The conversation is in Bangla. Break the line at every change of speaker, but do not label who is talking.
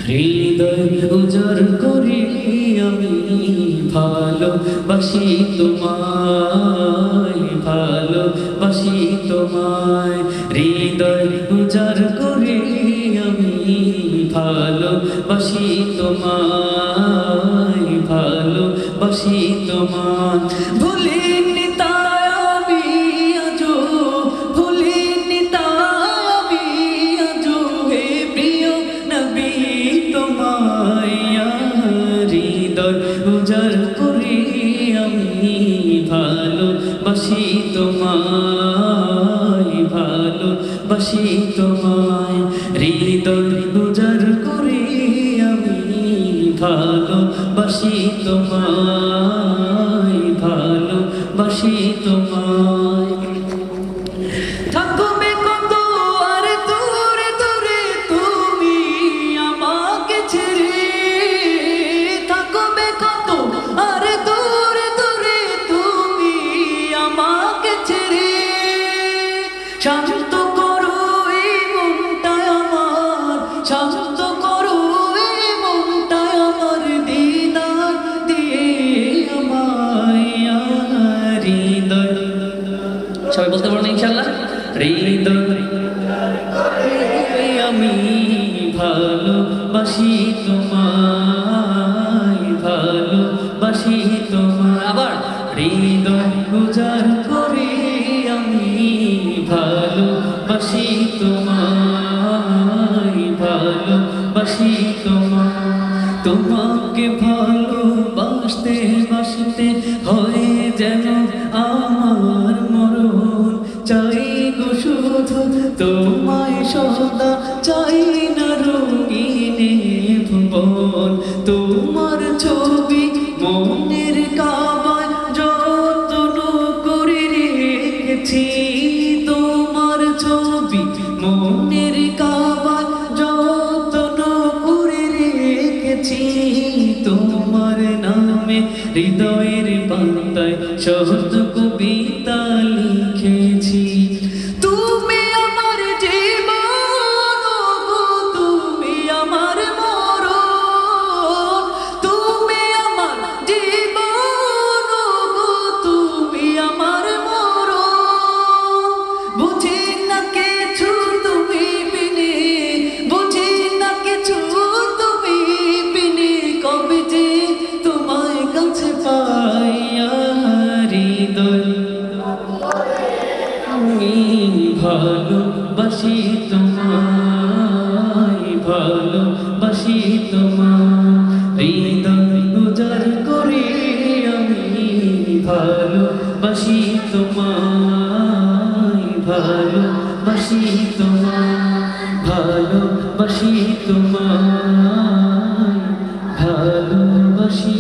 হৃদয় উজাড় করি আমি ভালোবাসি তোমায়, ভালোবাসি তোমায়। হৃদয় উজাড় করি আমি ভালোবাসি তোমায়, ভালোবাসি তোমায়। ভুলিনি তাই আমি আজো, ভুলিনি তাই আমি আজো হে প্রিয় নবী তোমায়। হৃদয় উজাড় করি আমি ভালোবাসি তোমায়, ভালোবাসি তোমায়। হৃদয় উজাড় করি আমি ভালোবাসি তোমায়, ভালোবাসি তোমায়। থাকবে কত আর দূরে দূরে তুমি আমাকে ছেড়ে, থাকবে কত আর দূরে দূরে তুমি আমাকে ছেড়ে। শান্ত করো এই মনটা আমার, শান্ত করো এই মনটা আমার, দিদার দিয়ে আমায়। হৃদয়, সবাই বলতে পারবেন ইনশাআল্লাহ? হৃদয় আমি ভালোবাসি তোমায়, ভালোবাসি তোমায়। আবার হৃদয় উজাড় করি আমি ভালোবাসি তোমায়, ভালোবাসি তোমায়। তোমাকে ভালোবাসতে বাসতে হয় যেন আমার মরণ, চাই গো শুধু তোমায় সদা, চাই না রঙিনে ভুবন। তোমার ছবি মনের কাবায় যত্ন করে রেখেছি, তোমার ছবি মনের কাবায় যত্ন করে রেখেছি। তোমার নামে হৃদয়ের পাতায় শহদ কবিতা লিখেছি। তুমি আমার জীবন গো, তুমি আমার মরণ, তুমি আমার জীবন গো, তুমি আমার মরণ। বুঝি না কিছু তুমি বিনে, বুঝি না কিছু তুমি বিনে, কবে যে তোমায় কাছে পাই। হৃদয় আমি ভালোবাসি তোমায়, ভালোবাসি তোমায়। হৃদয় উজাড় করি আমি ভালোবাসি তোমায়, ভালোবাসি তোমায়, ভালোবাসি তোমায়, ভালোবাসি।